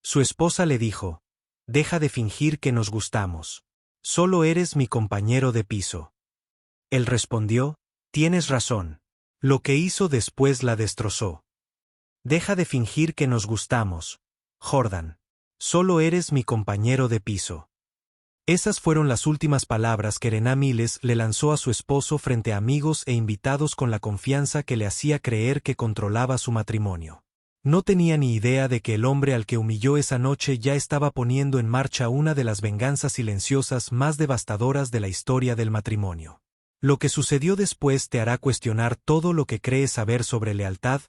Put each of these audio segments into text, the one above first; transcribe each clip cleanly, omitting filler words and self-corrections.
Su esposa le dijo: «Deja de fingir que nos gustamos. Solo eres mi compañero de piso». Él respondió: «Tienes razón». Lo que hizo después la destrozó. «Deja de fingir que nos gustamos, Jordan. Solo eres mi compañero de piso». Esas fueron las últimas palabras que René Miles le lanzó a su esposo frente a amigos e invitados con la confianza que le hacía creer que controlaba su matrimonio. No tenía ni idea de que el hombre al que humilló esa noche ya estaba poniendo en marcha una de las venganzas silenciosas más devastadoras de la historia del matrimonio. Lo que sucedió después te hará cuestionar todo lo que crees saber sobre lealtad,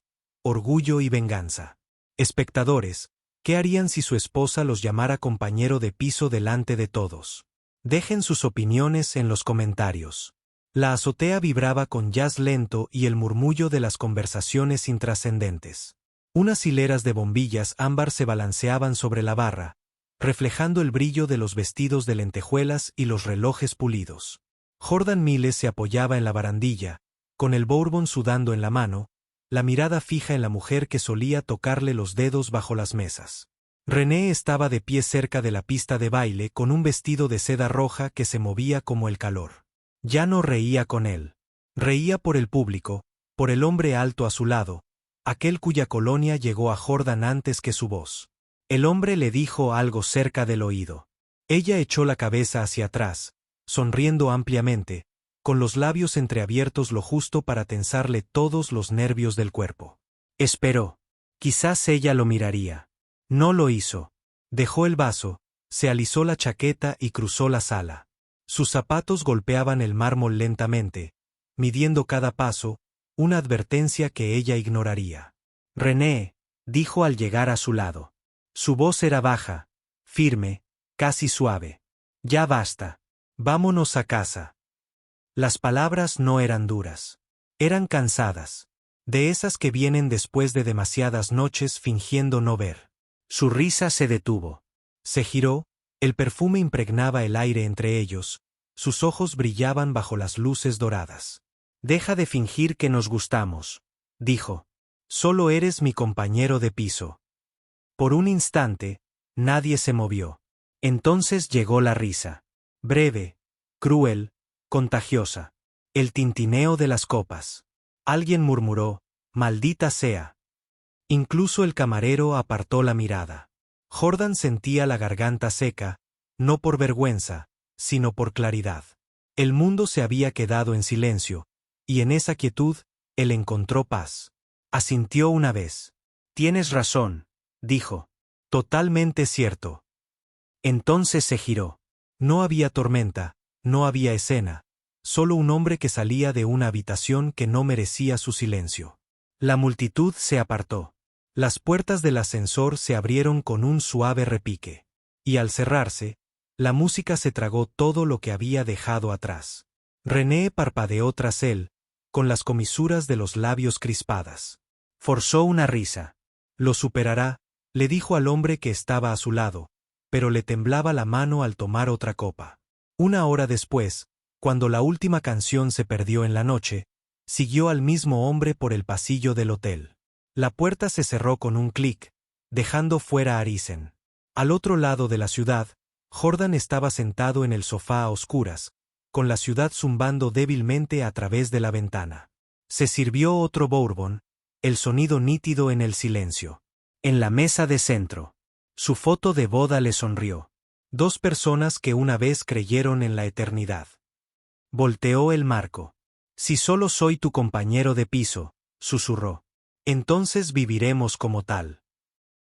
orgullo y venganza. Espectadores, ¿qué harían si su esposa los llamara compañero de piso delante de todos? Dejen sus opiniones en los comentarios. La azotea vibraba con jazz lento y el murmullo de las conversaciones intrascendentes. Unas hileras de bombillas ámbar se balanceaban sobre la barra, reflejando el brillo de los vestidos de lentejuelas y los relojes pulidos. Jordan Miles se apoyaba en la barandilla, con el bourbon sudando en la mano, la mirada fija en la mujer que solía tocarle los dedos bajo las mesas. René estaba de pie cerca de la pista de baile con un vestido de seda roja que se movía como el calor. Ya no reía con él. Reía por el público, por el hombre alto a su lado, aquel cuya colonia llegó a Jordan antes que su voz. El hombre le dijo algo cerca del oído. Ella echó la cabeza hacia atrás, sonriendo ampliamente, con los labios entreabiertos lo justo para tensarle todos los nervios del cuerpo. Esperó. Quizás ella lo miraría. No lo hizo. Dejó el vaso, se alisó la chaqueta y cruzó la sala. Sus zapatos golpeaban el mármol lentamente, midiendo cada paso, una advertencia que ella ignoraría. «René», dijo al llegar a su lado. Su voz era baja, firme, casi suave. «Ya basta. Vámonos a casa». Las palabras no eran duras. Eran cansadas. De esas que vienen después de demasiadas noches fingiendo no ver. Su risa se detuvo. Se giró, el perfume impregnaba el aire entre ellos, sus ojos brillaban bajo las luces doradas. «Deja de fingir que nos gustamos», dijo. «Solo eres mi compañero de piso». Por un instante, nadie se movió. Entonces llegó la risa. Breve, cruel, contagiosa. El tintineo de las copas. Alguien murmuró: «Maldita sea». Incluso el camarero apartó la mirada. Jordan sentía la garganta seca, no por vergüenza, sino por claridad. El mundo se había quedado en silencio, y en esa quietud, él encontró paz. Asintió una vez. «Tienes razón», dijo. «Totalmente cierto». Entonces se giró. No había tormenta, no había escena, solo un hombre que salía de una habitación que no merecía su silencio. La multitud se apartó. Las puertas del ascensor se abrieron con un suave repique. Y al cerrarse, la música se tragó todo lo que había dejado atrás. René parpadeó tras él, con las comisuras de los labios crispadas. Forzó una risa. «Lo superará», le dijo al hombre que estaba a su lado, pero le temblaba la mano al tomar otra copa. Una hora después, cuando la última canción se perdió en la noche, siguió al mismo hombre por el pasillo del hotel. La puerta se cerró con un clic, dejando fuera a Arisen. Al otro lado de la ciudad, Jordan estaba sentado en el sofá a oscuras, con la ciudad zumbando débilmente a través de la ventana. Se sirvió otro bourbon, el sonido nítido en el silencio. En la mesa de centro, su foto de boda le sonrió. Dos personas que una vez creyeron en la eternidad. Volteó el marco. «Si solo soy tu compañero de piso», susurró. «Entonces viviremos como tal».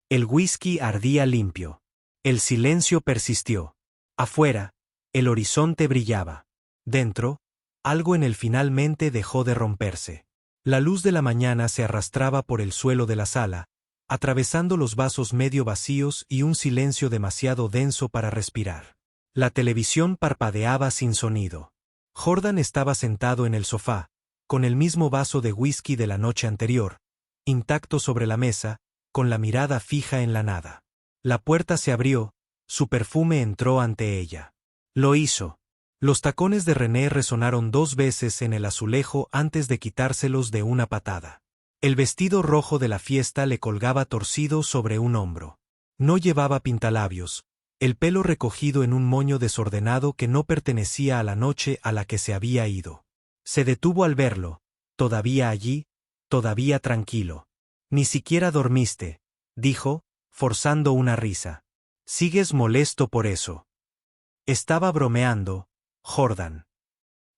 El whisky ardía limpio. El silencio persistió. Afuera, el horizonte brillaba. Dentro, algo en él finalmente dejó de romperse. La luz de la mañana se arrastraba por el suelo de la sala, atravesando los vasos medio vacíos y un silencio demasiado denso para respirar. La televisión parpadeaba sin sonido. Jordan estaba sentado en el sofá, con el mismo vaso de whisky de la noche anterior, intacto sobre la mesa, con la mirada fija en la nada. La puerta se abrió, su perfume entró ante ella. Lo hizo. Los tacones de René resonaron 2 veces en el azulejo antes de quitárselos de una patada. El vestido rojo de la fiesta le colgaba torcido sobre un hombro. No llevaba pintalabios, el pelo recogido en un moño desordenado que no pertenecía a la noche a la que se había ido. Se detuvo al verlo, todavía allí, todavía tranquilo. Ni siquiera dormiste, dijo, forzando una risa. ¿Sigues molesto por eso? Estaba bromeando, Jordan.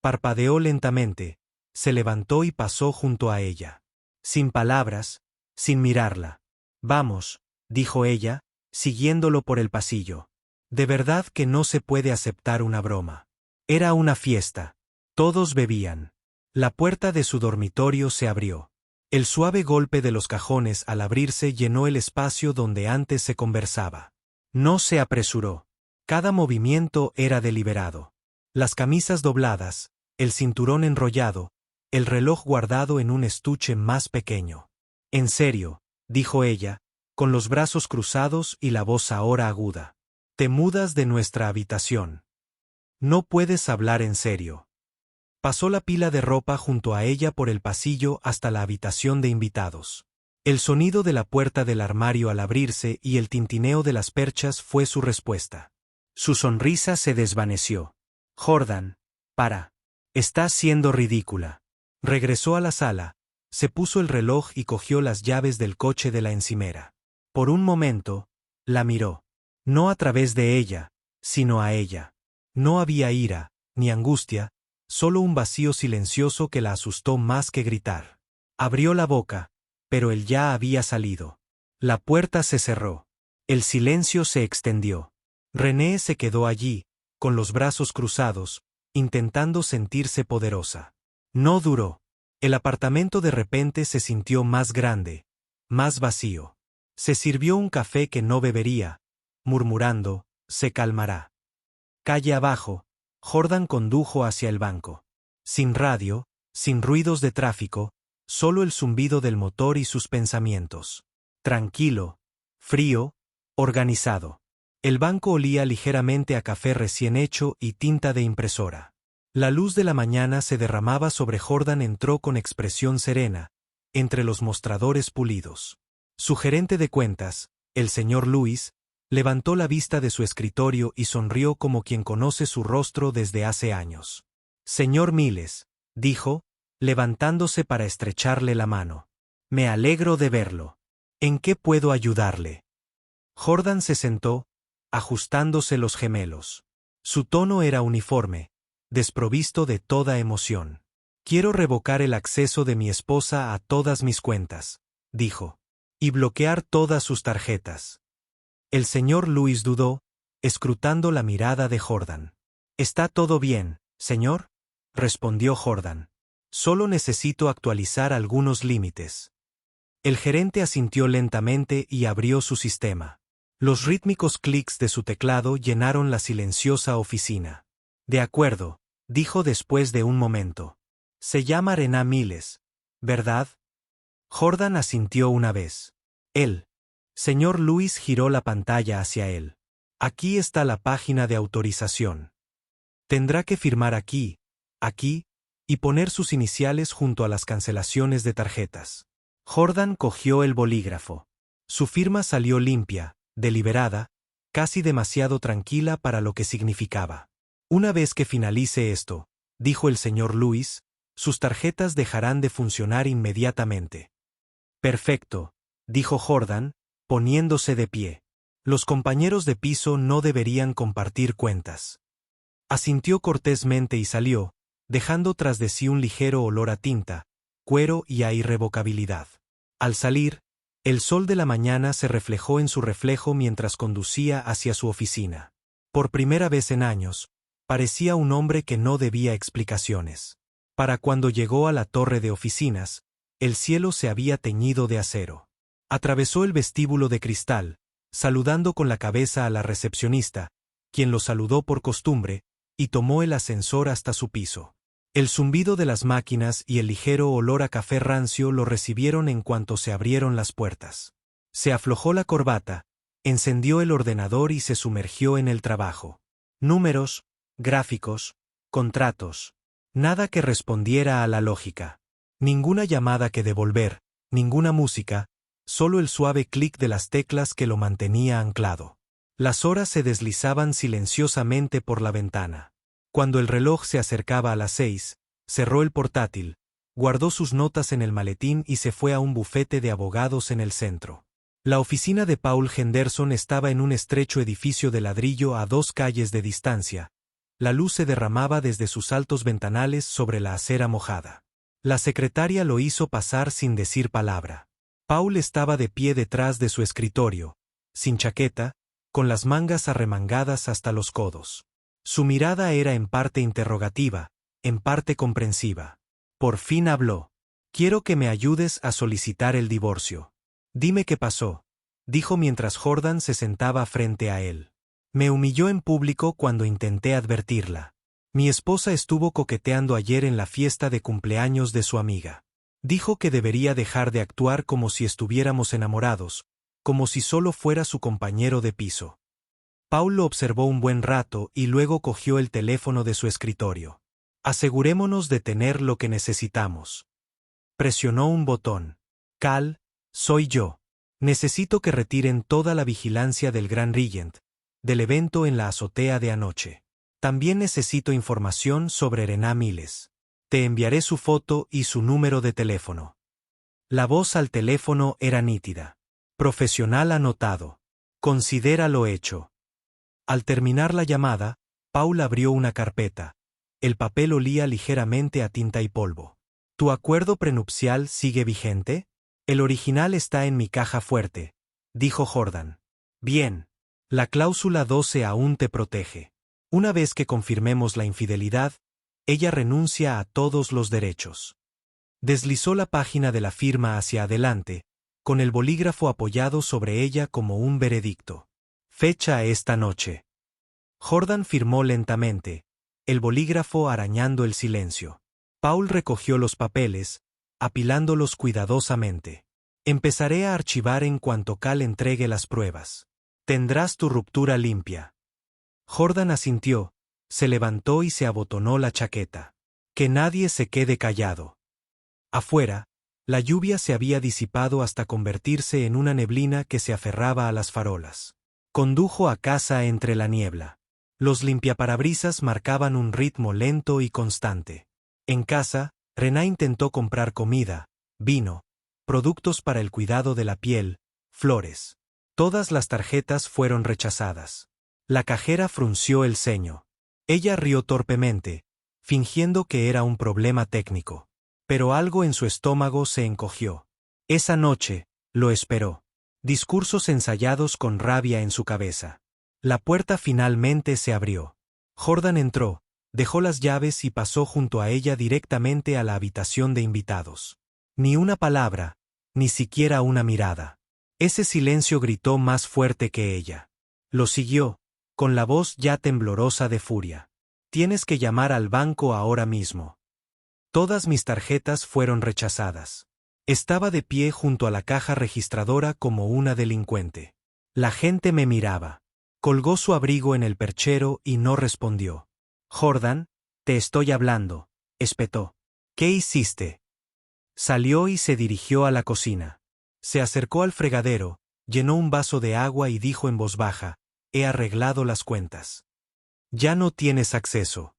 Parpadeó lentamente, se levantó y pasó junto a ella. Sin palabras, sin mirarla. Vamos, dijo ella, siguiéndolo por el pasillo. De verdad que no se puede aceptar una broma. Era una fiesta. Todos bebían. La puerta de su dormitorio se abrió. El suave golpe de los cajones al abrirse llenó el espacio donde antes se conversaba. No se apresuró. Cada movimiento era deliberado. Las camisas dobladas, el cinturón enrollado, el reloj guardado en un estuche más pequeño. En serio, dijo ella, con los brazos cruzados y la voz ahora aguda. Te mudas de nuestra habitación. No puedes hablar en serio. Pasó la pila de ropa junto a ella por el pasillo hasta la habitación de invitados. El sonido de la puerta del armario al abrirse y el tintineo de las perchas fue su respuesta. Su sonrisa se desvaneció. Jordan, para. Estás siendo ridícula. Regresó a la sala, se puso el reloj y cogió las llaves del coche de la encimera. Por un momento, la miró. No a través de ella, sino a ella. No había ira, ni angustia, solo un vacío silencioso que la asustó más que gritar. Abrió la boca, pero él ya había salido. La puerta se cerró. El silencio se extendió. René se quedó allí, con los brazos cruzados, intentando sentirse poderosa. No duró. El apartamento de repente se sintió más grande, más vacío. Se sirvió un café que no bebería, murmurando, se calmará. Calle abajo, Jordan condujo hacia el banco. Sin radio, sin ruidos de tráfico, solo el zumbido del motor y sus pensamientos. Tranquilo, frío, organizado. El banco olía ligeramente a café recién hecho y tinta de impresora. La luz de la mañana se derramaba sobre Jordan. Entró con expresión serena, entre los mostradores pulidos. Su gerente de cuentas, el señor Luis, levantó la vista de su escritorio y sonrió como quien conoce su rostro desde hace años. Señor Miles, dijo, levantándose para estrecharle la mano. Me alegro de verlo. ¿En qué puedo ayudarle? Jordan se sentó, ajustándose los gemelos. Su tono era uniforme, desprovisto de toda emoción. Quiero revocar el acceso de mi esposa a todas mis cuentas, dijo, y bloquear todas sus tarjetas. El señor Luis dudó, escrutando la mirada de Jordan. ¿Está todo bien, señor?, respondió Jordan. Solo necesito actualizar algunos límites. El gerente asintió lentamente y abrió su sistema. Los rítmicos clics de su teclado llenaron la silenciosa oficina. De acuerdo, dijo después de un momento. Se llama René Miles, ¿verdad? Jordan asintió una vez. Él. Señor Luis giró la pantalla hacia él. Aquí está la página de autorización. Tendrá que firmar aquí, aquí, y poner sus iniciales junto a las cancelaciones de tarjetas. Jordan cogió el bolígrafo. Su firma salió limpia, deliberada, casi demasiado tranquila para lo que significaba. Una vez que finalice esto, dijo el señor Luis, sus tarjetas dejarán de funcionar inmediatamente. Perfecto, dijo Jordan, poniéndose de pie. Los compañeros de piso no deberían compartir cuentas. Asintió cortésmente y salió, dejando tras de sí un ligero olor a tinta, cuero y a irrevocabilidad. Al salir, el sol de la mañana se reflejó en su reflejo mientras conducía hacia su oficina. Por primera vez en años, parecía un hombre que no debía explicaciones. Para cuando llegó a la torre de oficinas, el cielo se había teñido de acero. Atravesó el vestíbulo de cristal, saludando con la cabeza a la recepcionista, quien lo saludó por costumbre, y tomó el ascensor hasta su piso. El zumbido de las máquinas y el ligero olor a café rancio lo recibieron en cuanto se abrieron las puertas. Se aflojó la corbata, encendió el ordenador y se sumergió en el trabajo. Números, gráficos, contratos. Nada que respondiera a la lógica. Ninguna llamada que devolver, ninguna música, solo el suave clic de las teclas que lo mantenía anclado. Las horas se deslizaban silenciosamente por la ventana. Cuando el reloj se acercaba a las 6, cerró el portátil, guardó sus notas en el maletín y se fue a un bufete de abogados en el centro. La oficina de Paul Henderson estaba en un estrecho edificio de ladrillo a 2 calles de distancia. La luz se derramaba desde sus altos ventanales sobre la acera mojada. La secretaria lo hizo pasar sin decir palabra. Paul estaba de pie detrás de su escritorio, sin chaqueta, con las mangas arremangadas hasta los codos. Su mirada era en parte interrogativa, en parte comprensiva. Por fin habló. «Quiero que me ayudes a solicitar el divorcio». «Dime qué pasó», dijo mientras Jordan se sentaba frente a él. «Me humilló en público cuando intenté advertirla. Mi esposa estuvo coqueteando ayer en la fiesta de cumpleaños de su amiga. Dijo que debería dejar de actuar como si estuviéramos enamorados, como si solo fuera su compañero de piso». Paul lo observó un buen rato y luego cogió el teléfono de su escritorio. «Asegurémonos de tener lo que necesitamos». Presionó un botón. «Cal, soy yo. Necesito que retiren toda la vigilancia del Grand Regent, del evento en la azotea de anoche. También necesito información sobre Rená Miles. Te enviaré su foto y su número de teléfono». La voz al teléfono era nítida. «Profesional anotado. Considera lo hecho». Al terminar la llamada, Paul abrió una carpeta. El papel olía ligeramente a tinta y polvo. «¿Tu acuerdo prenupcial sigue vigente?» «El original está en mi caja fuerte», dijo Jordan. «Bien. La cláusula 12 aún te protege. Una vez que confirmemos la infidelidad, ella renuncia a todos los derechos». Deslizó la página de la firma hacia adelante, con el bolígrafo apoyado sobre ella como un veredicto. «Fecha esta noche». Jordan firmó lentamente, el bolígrafo arañando el silencio. Paul recogió los papeles, apilándolos cuidadosamente. «Empezaré a archivar en cuanto Cal entregue las pruebas. Tendrás tu ruptura limpia». Jordan asintió, se levantó y se abotonó la chaqueta. «Que nadie se quede callado». Afuera, la lluvia se había disipado hasta convertirse en una neblina que se aferraba a las farolas. Condujo a casa entre la niebla. Los limpiaparabrisas marcaban un ritmo lento y constante. En casa, Rená intentó comprar comida, vino, productos para el cuidado de la piel, flores. Todas las tarjetas fueron rechazadas. La cajera frunció el ceño. Ella rió torpemente, fingiendo que era un problema técnico. Pero algo en su estómago se encogió. Esa noche, lo esperó. Discursos ensayados con rabia en su cabeza. La puerta finalmente se abrió. Jordan entró, dejó las llaves y pasó junto a ella directamente a la habitación de invitados. Ni una palabra, ni siquiera una mirada. Ese silencio gritó más fuerte que ella. Lo siguió, con la voz ya temblorosa de furia. «Tienes que llamar al banco ahora mismo». Todas mis tarjetas fueron rechazadas. Estaba de pie junto a la caja registradora como una delincuente. La gente me miraba. Colgó su abrigo en el perchero y no respondió. «Jordan, te estoy hablando», espetó. «¿Qué hiciste?» Salió y se dirigió a la cocina. Se acercó al fregadero, llenó un vaso de agua y dijo en voz baja: «He arreglado las cuentas». «Ya no tienes acceso».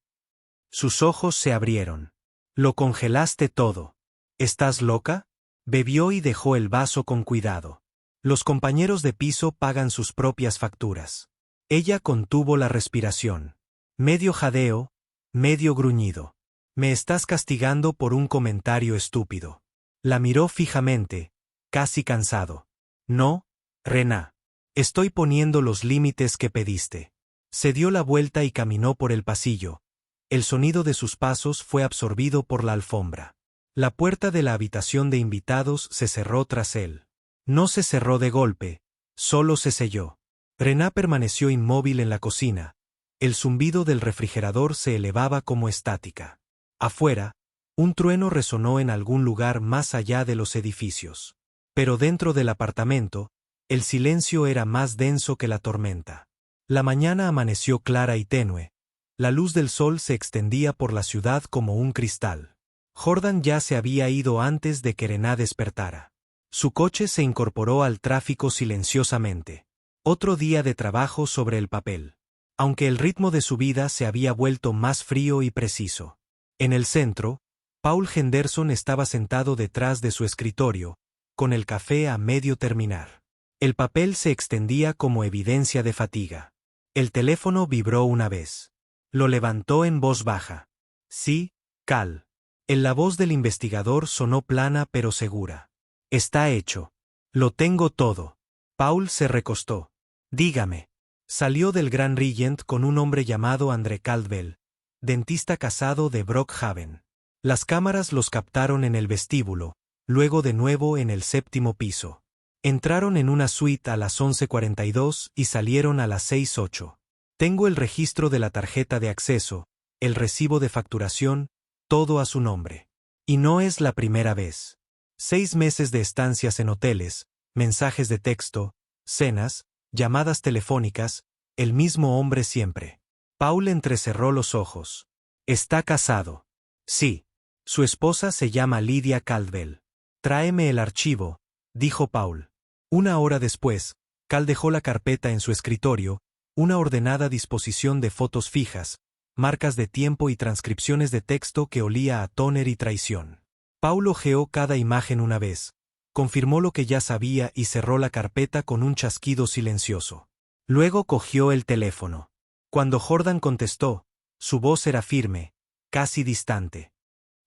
Sus ojos se abrieron. «Lo congelaste todo. ¿Estás loca?» Bebió y dejó el vaso con cuidado. Los compañeros de piso pagan sus propias facturas. Ella contuvo la respiración. Medio jadeo, medio gruñido. «Me estás castigando por un comentario estúpido». La miró fijamente, casi cansado. «No, Rená. Estoy poniendo los límites que pediste». Se dio la vuelta y caminó por el pasillo. El sonido de sus pasos fue absorbido por la alfombra. La puerta de la habitación de invitados se cerró tras él. No se cerró de golpe, solo se selló. Rená permaneció inmóvil en la cocina. El zumbido del refrigerador se elevaba como estática. Afuera, un trueno resonó en algún lugar más allá de los edificios. Pero dentro del apartamento, el silencio era más denso que la tormenta. La mañana amaneció clara y tenue. La luz del sol se extendía por la ciudad como un cristal. Jordan ya se había ido antes de que Rená despertara. Su coche se incorporó al tráfico silenciosamente. Otro día de trabajo sobre el papel. Aunque el ritmo de su vida se había vuelto más frío y preciso. En el centro, Paul Henderson estaba sentado detrás de su escritorio, con el café a medio terminar. El papel se extendía como evidencia de fatiga. El teléfono vibró una vez. Lo levantó en voz baja. Sí, Cal. La voz del investigador sonó plana pero segura. Está hecho. Lo tengo todo. Paul se recostó. Dígame. Salió del Grand Regent con un hombre llamado André Caldwell, dentista casado de Brookhaven. Las cámaras los captaron en el vestíbulo, luego de nuevo en el 7º piso. Entraron en una suite a las 11:42 y salieron a las 6:08. Tengo el registro de la tarjeta de acceso, el recibo de facturación, todo a su nombre. Y no es la primera vez. 6 meses de estancias en hoteles, mensajes de texto, cenas, llamadas telefónicas, el mismo hombre siempre. Paul entrecerró los ojos. ¿Está casado? Sí. Su esposa se llama Lydia Caldwell. Tráeme el archivo, dijo Paul. Una hora después, Cal dejó la carpeta en su escritorio, una ordenada disposición de fotos fijas, marcas de tiempo y transcripciones de texto que olía a tóner y traición. Paul hojeó cada imagen una vez, confirmó lo que ya sabía y cerró la carpeta con un chasquido silencioso. Luego cogió el teléfono. Cuando Jordan contestó, su voz era firme, casi distante.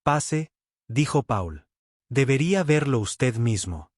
Pase, dijo Paul. Debería verlo usted mismo.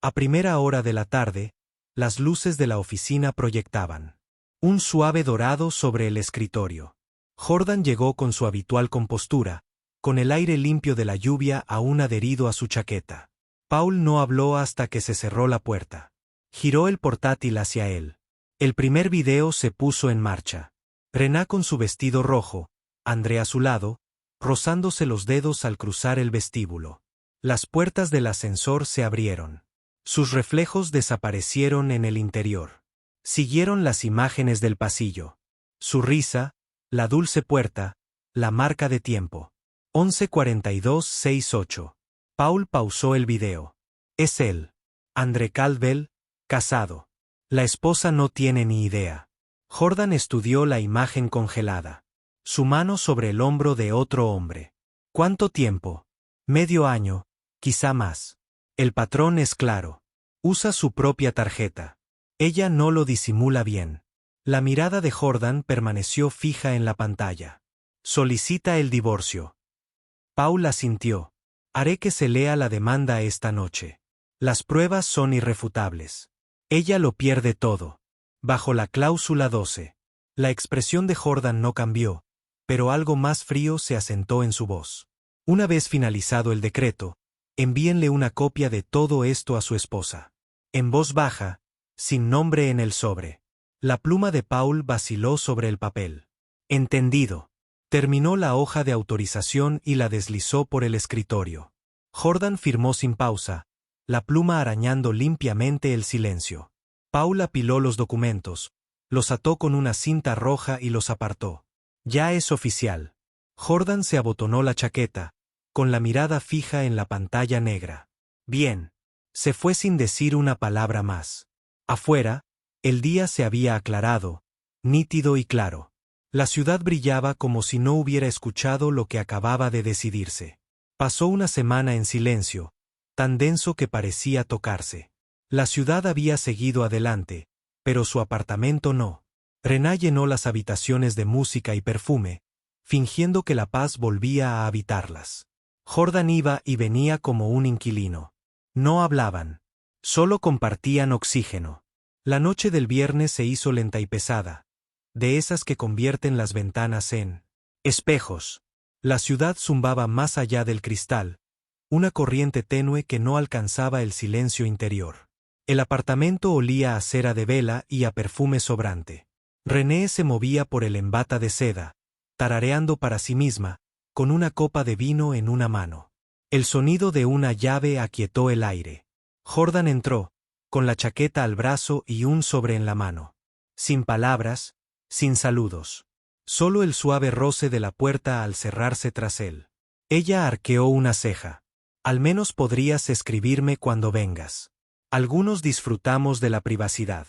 A primera hora de la tarde, las luces de la oficina proyectaban un suave dorado sobre el escritorio. Jordan llegó con su habitual compostura, con el aire limpio de la lluvia aún adherido a su chaqueta. Paul no habló hasta que se cerró la puerta. Giró el portátil hacia él. El primer video se puso en marcha. Rená con su vestido rojo, André a su lado, rozándose los dedos al cruzar el vestíbulo. Las puertas del ascensor se abrieron. Sus reflejos desaparecieron en el interior. Siguieron las imágenes del pasillo. Su risa, la dulce puerta, la marca de tiempo. 11:42:68. Paul pausó el video. Es él. André Caldwell, casado. La esposa no tiene ni idea. Jordan estudió la imagen congelada. Su mano sobre el hombro de otro hombre. ¿Cuánto tiempo? Medio año, quizá más. El patrón es claro. Usa su propia tarjeta. Ella no lo disimula bien. La mirada de Jordan permaneció fija en la pantalla. Solicita el divorcio. Paul asintió. Haré que se lea la demanda esta noche. Las pruebas son irrefutables. Ella lo pierde todo. Bajo la cláusula 12. La expresión de Jordan no cambió, pero algo más frío se asentó en su voz. Una vez finalizado el decreto, envíenle una copia de todo esto a su esposa. En voz baja, sin nombre en el sobre. La pluma de Paul vaciló sobre el papel. Entendido. Terminó la hoja de autorización y la deslizó por el escritorio. Jordan firmó sin pausa, la pluma arañando limpiamente el silencio. Paul apiló los documentos, los ató con una cinta roja y los apartó. Ya es oficial. Jordan se abotonó la chaqueta, con la mirada fija en la pantalla negra. Bien. Se fue sin decir una palabra más. Afuera, el día se había aclarado, nítido y claro. La ciudad brillaba como si no hubiera escuchado lo que acababa de decidirse. Pasó una semana en silencio, tan denso que parecía tocarse. La ciudad había seguido adelante, pero su apartamento no. Rená llenó las habitaciones de música y perfume, fingiendo que la paz volvía a habitarlas. Jordan iba y venía como un inquilino. No hablaban. Solo compartían oxígeno. La noche del viernes se hizo lenta y pesada. De esas que convierten las ventanas en espejos. La ciudad zumbaba más allá del cristal, una corriente tenue que no alcanzaba el silencio interior. El apartamento olía a cera de vela y a perfume sobrante. René se movía por el embata de seda, tarareando para sí misma, con una copa de vino en una mano. El sonido de una llave aquietó el aire. Jordan entró, con la chaqueta al brazo y un sobre en la mano. Sin palabras, sin saludos. Solo el suave roce de la puerta al cerrarse tras él. Ella arqueó una ceja. Al menos podrías escribirme cuando vengas. Algunos disfrutamos de la privacidad.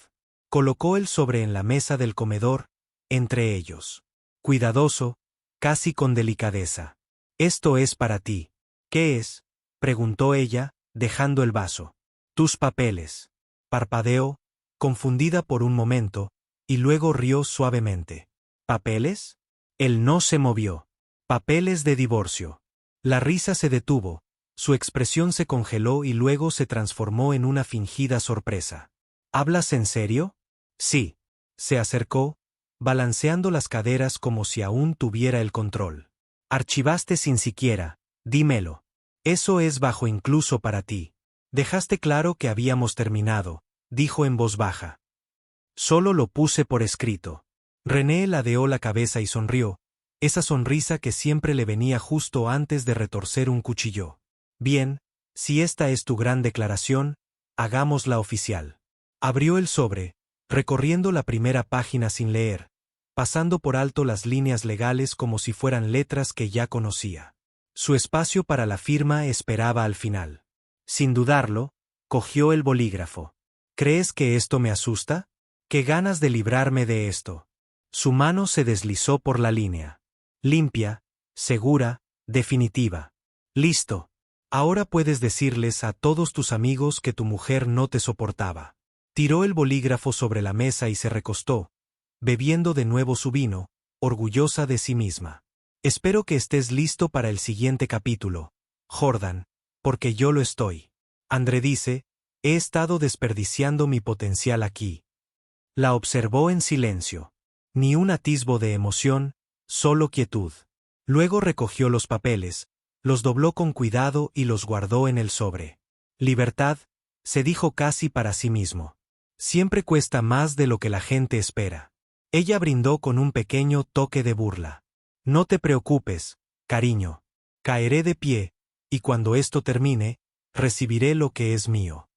Colocó el sobre en la mesa del comedor, entre ellos. Cuidadoso, casi con delicadeza. Esto es para ti. ¿Qué es? Preguntó ella, dejando el vaso. Tus papeles. Parpadeó, confundida por un momento, y luego rió suavemente. ¿Papeles? Él no se movió. Papeles de divorcio. La risa se detuvo, su expresión se congeló y luego se transformó en una fingida sorpresa. ¿Hablas en serio? Sí. Se acercó, balanceando las caderas como si aún tuviera el control. Archivaste sin siquiera, dímelo. Eso es bajo incluso para ti. Dejaste claro que habíamos terminado, dijo en voz baja. Solo lo puse por escrito. René ladeó la cabeza y sonrió, esa sonrisa que siempre le venía justo antes de retorcer un cuchillo. Bien, si esta es tu gran declaración, hagámosla oficial. Abrió el sobre, recorriendo la primera página sin leer, pasando por alto las líneas legales como si fueran letras que ya conocía. Su espacio para la firma esperaba al final. Sin dudarlo, cogió el bolígrafo. ¿Crees que esto me asusta? ¿Qué ganas de librarme de esto? Su mano se deslizó por la línea. Limpia, segura, definitiva. Listo. Ahora puedes decirles a todos tus amigos que tu mujer no te soportaba. Tiró el bolígrafo sobre la mesa y se recostó, bebiendo de nuevo su vino, orgullosa de sí misma. Espero que estés listo para el siguiente capítulo, Jordan, porque yo lo estoy. André dice, he estado desperdiciando mi potencial aquí. La observó en silencio. Ni un atisbo de emoción, solo quietud. Luego recogió los papeles, los dobló con cuidado y los guardó en el sobre. Libertad, se dijo casi para sí mismo. Siempre cuesta más de lo que la gente espera. Ella brindó con un pequeño toque de burla. No te preocupes, cariño. Caeré de pie, y cuando esto termine, recibiré lo que es mío.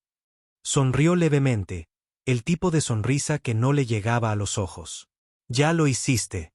Sonrió levemente, el tipo de sonrisa que no le llegaba a los ojos. Ya lo hiciste.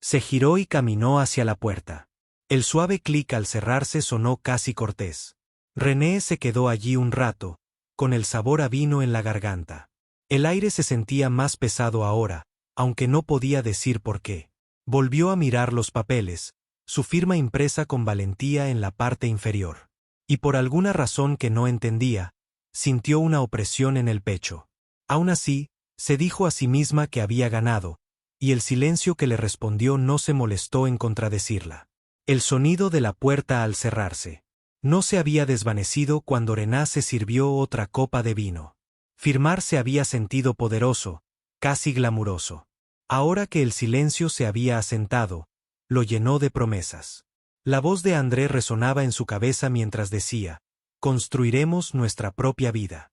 Se giró y caminó hacia la puerta. El suave clic al cerrarse sonó casi cortés. René se quedó allí un rato, con el sabor a vino en la garganta. El aire se sentía más pesado ahora, aunque no podía decir por qué. Volvió a mirar los papeles, su firma impresa con valentía en la parte inferior. Y por alguna razón que no entendía, sintió una opresión en el pecho. Aún así, se dijo a sí misma que había ganado, y el silencio que le respondió no se molestó en contradecirla. El sonido de la puerta al cerrarse. No se había desvanecido cuando René se sirvió otra copa de vino. Firmar se había sentido poderoso, casi glamuroso. Ahora que el silencio se había asentado, lo llenó de promesas. La voz de André resonaba en su cabeza mientras decía, construiremos nuestra propia vida.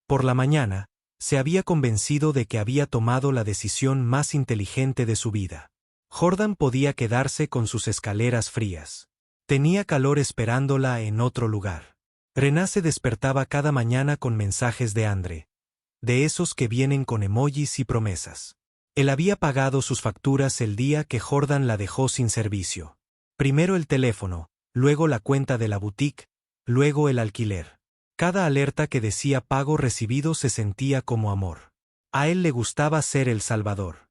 Por la mañana, se había convencido de que había tomado la decisión más inteligente de su vida. Jordan podía quedarse con sus escaleras frías. Tenía calor esperándola en otro lugar. René se despertaba cada mañana con mensajes de André, de esos que vienen con emojis y promesas. Él había pagado sus facturas el día que Jordan la dejó sin servicio. Primero el teléfono, luego la cuenta de la boutique, luego el alquiler. Cada alerta que decía pago recibido se sentía como amor. A él le gustaba ser el salvador.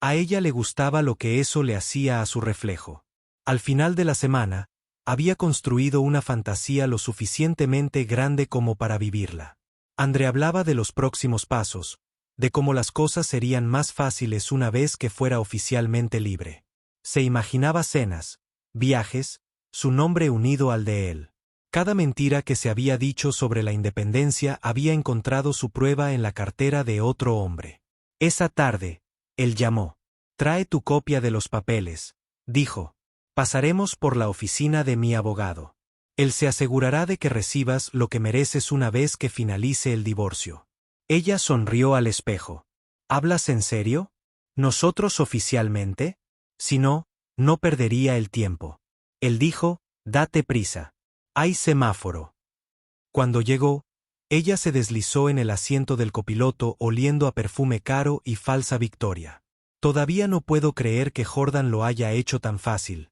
A ella le gustaba lo que eso le hacía a su reflejo. Al final de la semana, había construido una fantasía lo suficientemente grande como para vivirla. André hablaba de los próximos pasos, de cómo las cosas serían más fáciles una vez que fuera oficialmente libre. Se imaginaba cenas, viajes, su nombre unido al de él. Cada mentira que se había dicho sobre la independencia había encontrado su prueba en la cartera de otro hombre. Esa tarde, él llamó. Trae tu copia de los papeles, dijo. Pasaremos por la oficina de mi abogado. Él se asegurará de que recibas lo que mereces una vez que finalice el divorcio. Ella sonrió al espejo. ¿Hablas en serio? ¿Nosotros oficialmente? Si no, no perdería el tiempo. Él dijo, date prisa. Hay semáforo. Cuando llegó, ella se deslizó en el asiento del copiloto oliendo a perfume caro y falsa victoria. Todavía no puedo creer que Jordan lo haya hecho tan fácil,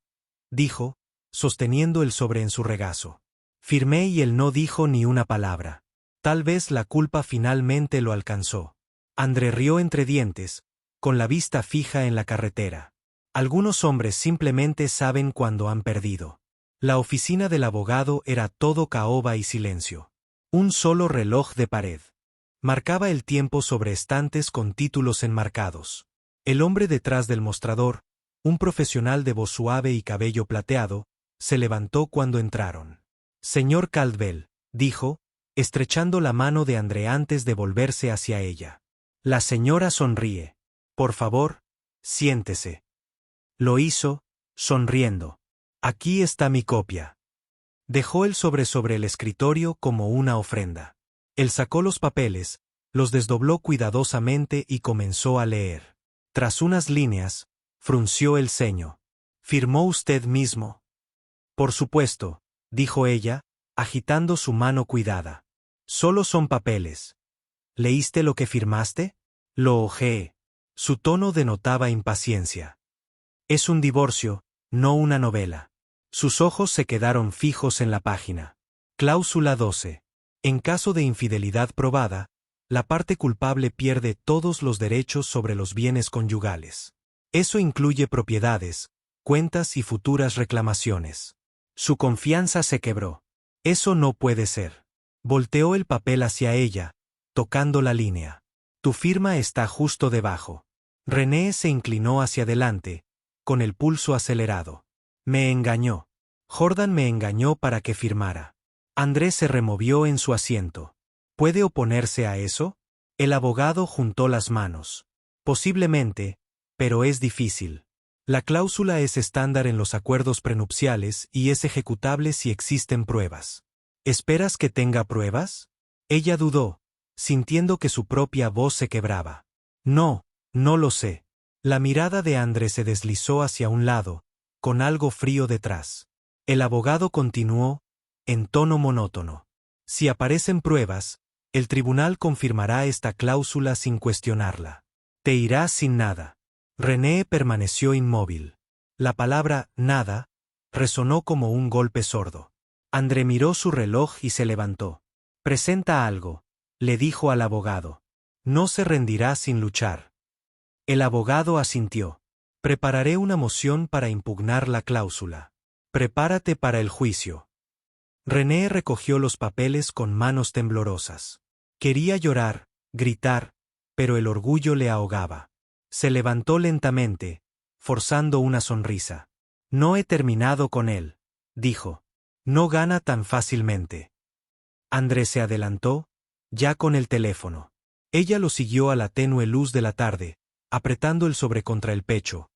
dijo, sosteniendo el sobre en su regazo. Firmé y él no dijo ni una palabra. Tal vez la culpa finalmente lo alcanzó. André rió entre dientes, con la vista fija en la carretera. Algunos hombres simplemente saben cuando han perdido. La oficina del abogado era todo caoba y silencio. Un solo reloj de pared marcaba el tiempo sobre estantes con títulos enmarcados. El hombre detrás del mostrador, un profesional de voz suave y cabello plateado, se levantó cuando entraron. Señor Caldwell, dijo, estrechando la mano de André antes de volverse hacia ella. La señora sonríe. Por favor, siéntese. Lo hizo, sonriendo. Aquí está mi copia. Dejó el sobre el escritorio como una ofrenda. Él sacó los papeles, los desdobló cuidadosamente y comenzó a leer. Tras unas líneas, frunció el ceño. ¿Firmó usted mismo? Por supuesto, dijo ella, agitando su mano cuidada. Solo son papeles. ¿Leíste lo que firmaste? Lo hojeé. Su tono denotaba impaciencia. Es un divorcio, no una novela. Sus ojos se quedaron fijos en la página. Cláusula 12. En caso de infidelidad probada, la parte culpable pierde todos los derechos sobre los bienes conyugales. Eso incluye propiedades, cuentas y futuras reclamaciones. Su confianza se quebró. Eso no puede ser. Volteó el papel hacia ella, tocando la línea. Tu firma está justo debajo. René se inclinó hacia adelante, con el pulso acelerado. Me engañó. Jordan me engañó para que firmara. André se removió en su asiento. ¿Puede oponerse a eso? El abogado juntó las manos. Posiblemente, pero es difícil. La cláusula es estándar en los acuerdos prenupciales y es ejecutable si existen pruebas. ¿Esperas que tenga pruebas? Ella dudó, sintiendo que su propia voz se quebraba. No, no lo sé. La mirada de André se deslizó hacia un lado, con algo frío detrás. El abogado continuó, en tono monótono. Si aparecen pruebas, el tribunal confirmará esta cláusula sin cuestionarla. Te irás sin nada. René permaneció inmóvil. La palabra nada resonó como un golpe sordo. André miró su reloj y se levantó. Presenta algo, le dijo al abogado. No se rendirá sin luchar. El abogado asintió. Prepararé una moción para impugnar la cláusula. Prepárate para el juicio. René recogió los papeles con manos temblorosas. Quería llorar, gritar, pero el orgullo le ahogaba. Se levantó lentamente, forzando una sonrisa. No he terminado con él, dijo. No gana tan fácilmente. André se adelantó, ya con el teléfono. Ella lo siguió a la tenue luz de la tarde, apretando el sobre contra el pecho.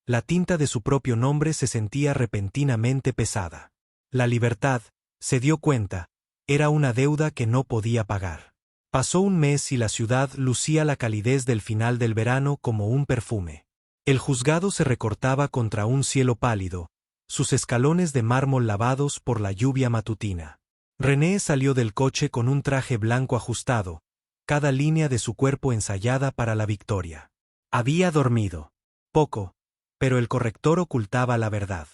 La tinta de su propio nombre se sentía repentinamente pesada. La libertad, se dio cuenta, era una deuda que no podía pagar. Pasó un mes y la ciudad lucía la calidez del final del verano como un perfume. El juzgado se recortaba contra un cielo pálido, sus escalones de mármol lavados por la lluvia matutina. René salió del coche con un traje blanco ajustado, cada línea de su cuerpo ensayada para la victoria. Había dormido. Poco, pero el corrector ocultaba la verdad.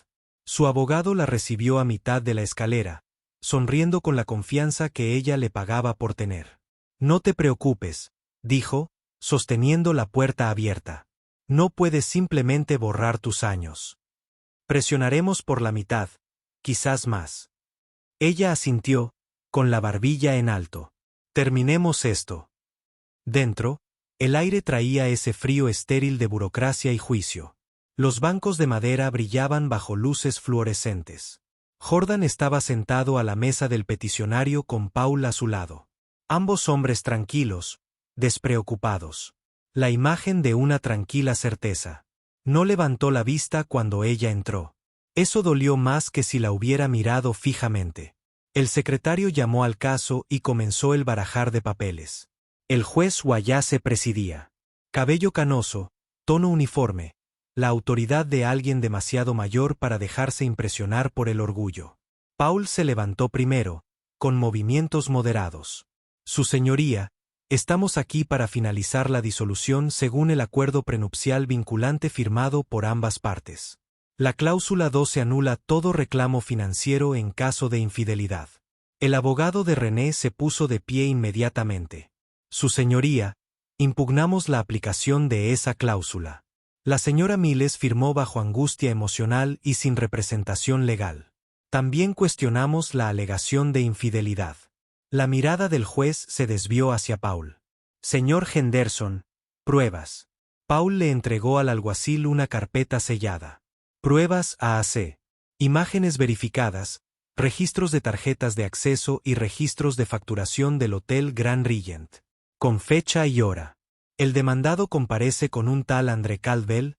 Su abogado la recibió a mitad de la escalera, sonriendo con la confianza que ella le pagaba por tener. No te preocupes, dijo, sosteniendo la puerta abierta. No puedes simplemente borrar tus años. Presionaremos por la mitad, quizás más. Ella asintió, con la barbilla en alto. Terminemos esto. Dentro, el aire traía ese frío estéril de burocracia y juicio. Los bancos de madera brillaban bajo luces fluorescentes. Jordan estaba sentado a la mesa del peticionario con Paul a su lado. Ambos hombres tranquilos, despreocupados. La imagen de una tranquila certeza. No levantó la vista cuando ella entró. Eso dolió más que si la hubiera mirado fijamente. El secretario llamó al caso y comenzó el barajar de papeles. El juez Wallace presidía. Cabello canoso, tono uniforme, la autoridad de alguien demasiado mayor para dejarse impresionar por el orgullo. Paul se levantó primero, con movimientos moderados. Su señoría, estamos aquí para finalizar la disolución según el acuerdo prenupcial vinculante firmado por ambas partes. La cláusula 12 anula todo reclamo financiero en caso de infidelidad. El abogado de René se puso de pie inmediatamente. Su señoría, impugnamos la aplicación de esa cláusula. La señora Miles firmó bajo angustia emocional y sin representación legal. También cuestionamos la alegación de infidelidad. La mirada del juez se desvió hacia Paul. Señor Henderson, pruebas. Paul le entregó al alguacil una carpeta sellada. Pruebas AAC. Imágenes verificadas, registros de tarjetas de acceso y registros de facturación del Hotel Grand Regent. Con fecha y hora. El demandado comparece con un tal André Caldwell,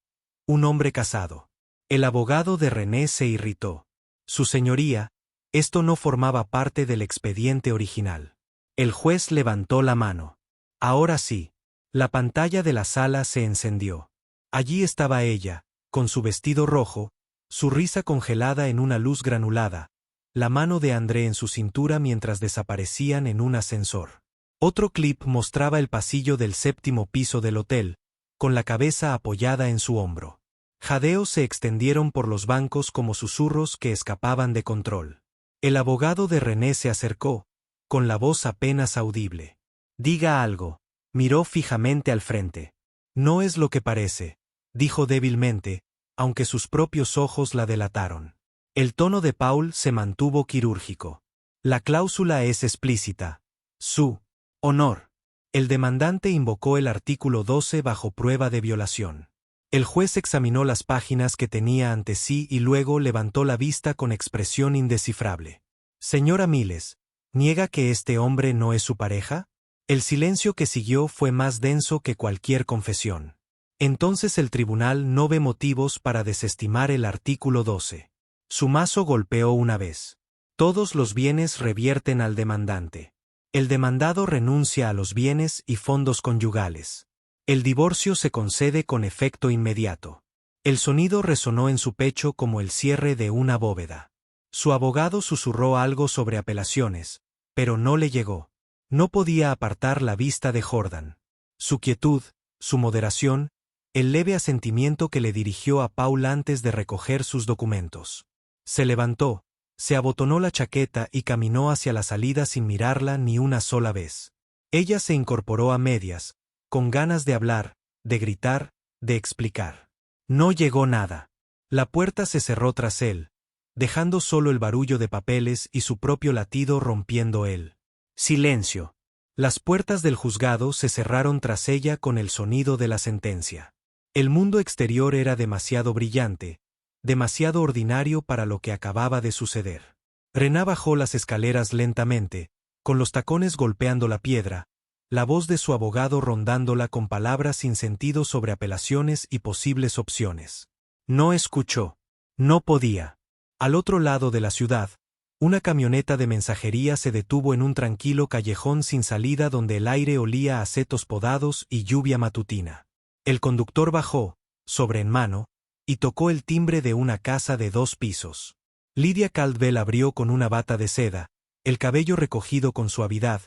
un hombre casado. El abogado de René se irritó. Su señoría, esto no formaba parte del expediente original. El juez levantó la mano. Ahora sí. La pantalla de la sala se encendió. Allí estaba ella, con su vestido rojo, su risa congelada en una luz granulada, la mano de André en su cintura mientras desaparecían en un ascensor. Otro clip mostraba el pasillo del 7º piso del hotel, con la cabeza apoyada en su hombro. Jadeos se extendieron por los bancos como susurros que escapaban de control. El abogado de René se acercó, con la voz apenas audible. Diga algo. Miró fijamente al frente. No es lo que parece, dijo débilmente, aunque sus propios ojos la delataron. El tono de Paul se mantuvo quirúrgico. La cláusula es explícita. Su honor. El demandante invocó el artículo 12 bajo prueba de violación. El juez examinó las páginas que tenía ante sí y luego levantó la vista con expresión indescifrable. Señora Miles, ¿niega que este hombre no es su pareja? El silencio que siguió fue más denso que cualquier confesión. Entonces el tribunal no ve motivos para desestimar el artículo 12. Su mazo golpeó una vez. Todos los bienes revierten al demandante. El demandado renuncia a los bienes y fondos conyugales. El divorcio se concede con efecto inmediato. El sonido resonó en su pecho como el cierre de una bóveda. Su abogado susurró algo sobre apelaciones, pero no le llegó. No podía apartar la vista de Jordan. Su quietud, su moderación, el leve asentimiento que le dirigió a Paul antes de recoger sus documentos. Se levantó, se abotonó la chaqueta y caminó hacia la salida sin mirarla ni una sola vez. Ella se incorporó a medias, con ganas de hablar, de gritar, de explicar. No llegó nada. La puerta se cerró tras él, dejando solo el barullo de papeles y su propio latido rompiendo él. Silencio. Las puertas del juzgado se cerraron tras ella con el sonido de la sentencia. El mundo exterior era demasiado brillante, demasiado ordinario para lo que acababa de suceder. René bajó las escaleras lentamente, con los tacones golpeando la piedra, la voz de su abogado rondándola con palabras sin sentido sobre apelaciones y posibles opciones. No escuchó. No podía. Al otro lado de la ciudad, una camioneta de mensajería se detuvo en un tranquilo callejón sin salida donde el aire olía a setos podados y lluvia matutina. El conductor bajó, sobre en mano, y tocó el timbre de una casa de 2 pisos. Lydia Caldwell abrió con una bata de seda, el cabello recogido con suavidad,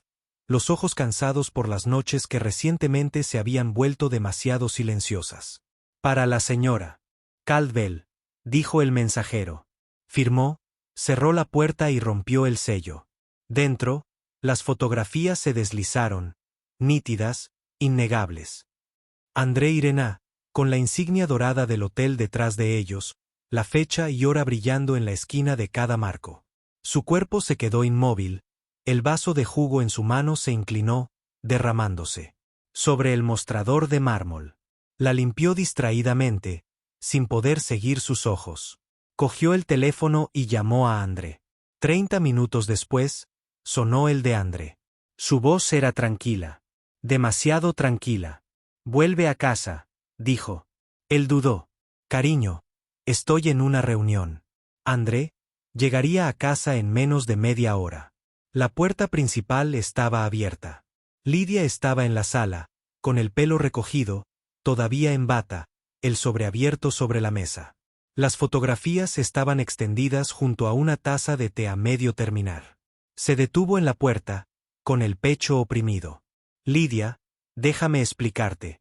los ojos cansados por las noches que recientemente se habían vuelto demasiado silenciosas. Para la señora Caldwell, dijo el mensajero. Firmó, cerró la puerta y rompió el sello. Dentro, las fotografías se deslizaron, nítidas, innegables. André y René, con la insignia dorada del hotel detrás de ellos, la fecha y hora brillando en la esquina de cada marco. Su cuerpo se quedó inmóvil, el vaso de jugo en su mano se inclinó, derramándose sobre el mostrador de mármol. La limpió distraídamente, sin poder seguir sus ojos. Cogió el teléfono y llamó a André. 30 minutos después, sonó el de André. Su voz era tranquila. Demasiado tranquila. Vuelve a casa, dijo. Él dudó. Cariño, estoy en una reunión. André llegaría a casa en menos de media hora. La puerta principal estaba abierta. Lydia estaba en la sala, con el pelo recogido, todavía en bata, el sobreabierto sobre la mesa. Las fotografías estaban extendidas junto a una taza de té a medio terminar. Se detuvo en la puerta, con el pecho oprimido. Lydia, déjame explicarte.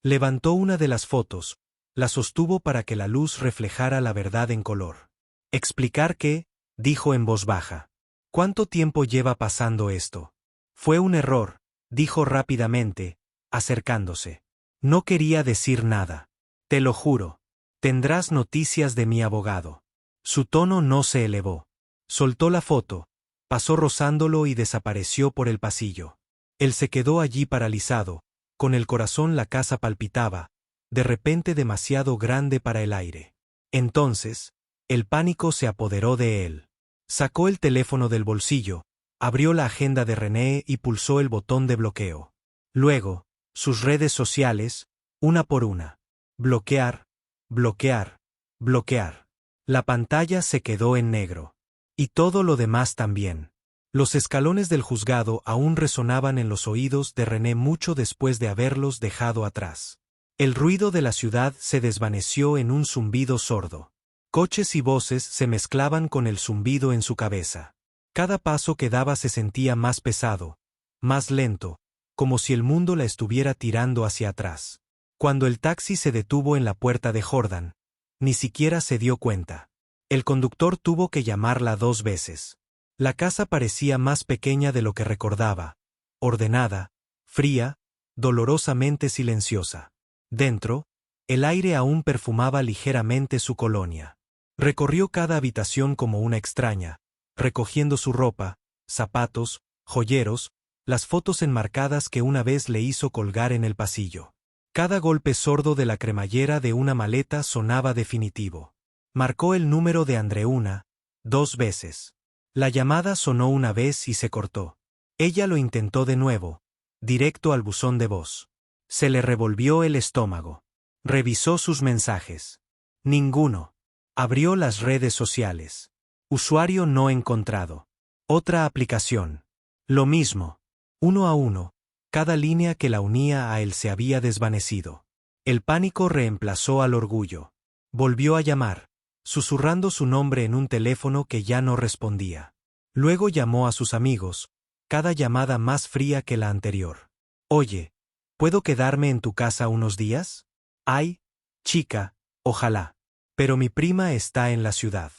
Levantó una de las fotos, la sostuvo para que la luz reflejara la verdad en color. Explicar qué, dijo en voz baja. ¿Cuánto tiempo lleva pasando esto? Fue un error, dijo rápidamente, acercándose. No quería decir nada. Te lo juro. Tendrás noticias de mi abogado. Su tono no se elevó. Soltó la foto, pasó rozándolo y desapareció por el pasillo. Él se quedó allí paralizado, con el corazón la casa palpitaba, de repente demasiado grande para el aire. Entonces, el pánico se apoderó de él. Sacó el teléfono del bolsillo, abrió la agenda de René y pulsó el botón de bloqueo. Luego, sus redes sociales, una por una. Bloquear, bloquear, bloquear. La pantalla se quedó en negro. Y todo lo demás también. Los escalones del juzgado aún resonaban en los oídos de René mucho después de haberlos dejado atrás. El ruido de la ciudad se desvaneció en un zumbido sordo. Coches y voces se mezclaban con el zumbido en su cabeza. Cada paso que daba se sentía más pesado, más lento, como si el mundo la estuviera tirando hacia atrás. Cuando el taxi se detuvo en la puerta de Jordan, ni siquiera se dio cuenta. El conductor tuvo que llamarla 2 veces. La casa parecía más pequeña de lo que recordaba, ordenada, fría, dolorosamente silenciosa. Dentro, el aire aún perfumaba ligeramente su colonia. Recorrió cada habitación como una extraña, recogiendo su ropa, zapatos, joyeros, las fotos enmarcadas que una vez le hizo colgar en el pasillo. Cada golpe sordo de la cremallera de una maleta sonaba definitivo. Marcó el número de Andreuna, 2 veces. La llamada sonó una vez y se cortó. Ella lo intentó de nuevo, directo al buzón de voz. Se le revolvió el estómago. Revisó sus mensajes. Ninguno. Abrió las redes sociales. Usuario no encontrado. Otra aplicación. Lo mismo. 1 a 1. Cada línea que la unía a él se había desvanecido. El pánico reemplazó al orgullo. Volvió a llamar, susurrando su nombre en un teléfono que ya no respondía. Luego llamó a sus amigos, cada llamada más fría que la anterior. Oye, ¿puedo quedarme en tu casa unos días? Ay, chica, ojalá. Pero mi prima está en la ciudad.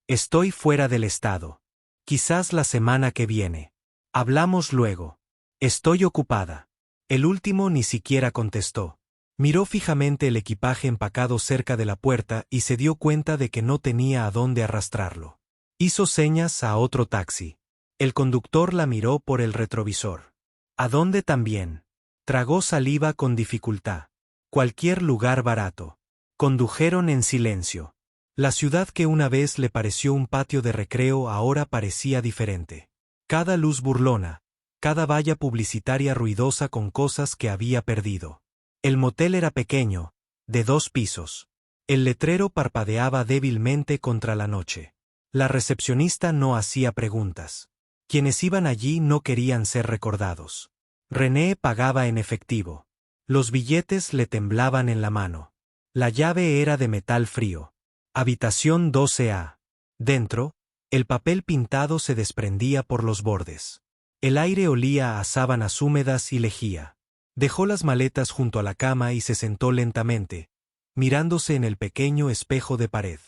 Estoy fuera del estado. Quizás la semana que viene. Hablamos luego. Estoy ocupada. El último ni siquiera contestó. Miró fijamente el equipaje empacado cerca de la puerta y se dio cuenta de que no tenía a dónde arrastrarlo. Hizo señas a otro taxi. El conductor la miró por el retrovisor. ¿A dónde también? Tragó saliva con dificultad. Cualquier lugar barato. Condujeron en silencio. La ciudad que una vez le pareció un patio de recreo ahora parecía diferente. Cada luz burlona, cada valla publicitaria ruidosa con cosas que había perdido. El motel era pequeño, de 2 pisos. El letrero parpadeaba débilmente contra la noche. La recepcionista no hacía preguntas. Quienes iban allí no querían ser recordados. René pagaba en efectivo. Los billetes le temblaban en la mano. La llave era de metal frío. Habitación 12A. Dentro, el papel pintado se desprendía por los bordes. El aire olía a sábanas húmedas y lejía. Dejó las maletas junto a la cama y se sentó lentamente, mirándose en el pequeño espejo de pared.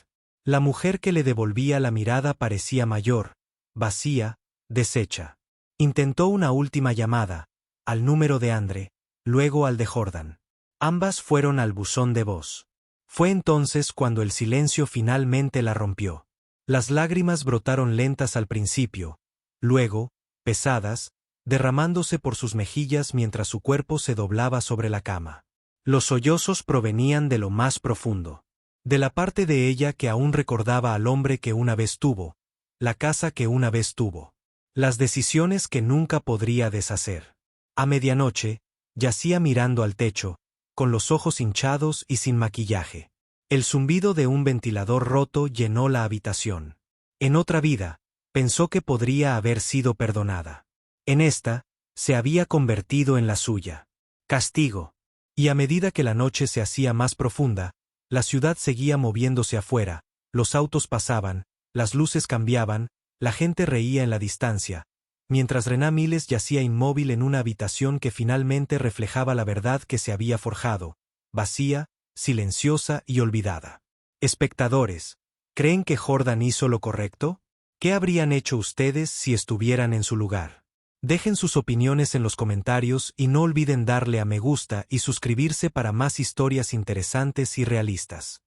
La mujer que le devolvía la mirada parecía mayor, vacía, deshecha. Intentó una última llamada, al número de Andre, luego al de Jordan. Ambas fueron al buzón de voz. Fue entonces cuando el silencio finalmente la rompió. Las lágrimas brotaron lentas al principio, luego, pesadas, derramándose por sus mejillas mientras su cuerpo se doblaba sobre la cama. Los sollozos provenían de lo más profundo. De la parte de ella que aún recordaba al hombre que una vez tuvo, la casa que una vez tuvo, las decisiones que nunca podría deshacer. A medianoche, yacía mirando al techo, con los ojos hinchados y sin maquillaje. El zumbido de un ventilador roto llenó la habitación. En otra vida, pensó que podría haber sido perdonada. En esta, se había convertido en la suya. Castigo. Y a medida que la noche se hacía más profunda, la ciudad seguía moviéndose afuera, los autos pasaban, las luces cambiaban, la gente reía en la distancia, mientras René Miles yacía inmóvil en una habitación que finalmente reflejaba la verdad que se había forjado, vacía, silenciosa y olvidada. Espectadores, ¿creen que Jordan hizo lo correcto? ¿Qué habrían hecho ustedes si estuvieran en su lugar? Dejen sus opiniones en los comentarios y no olviden darle a me gusta y suscribirse para más historias interesantes y realistas.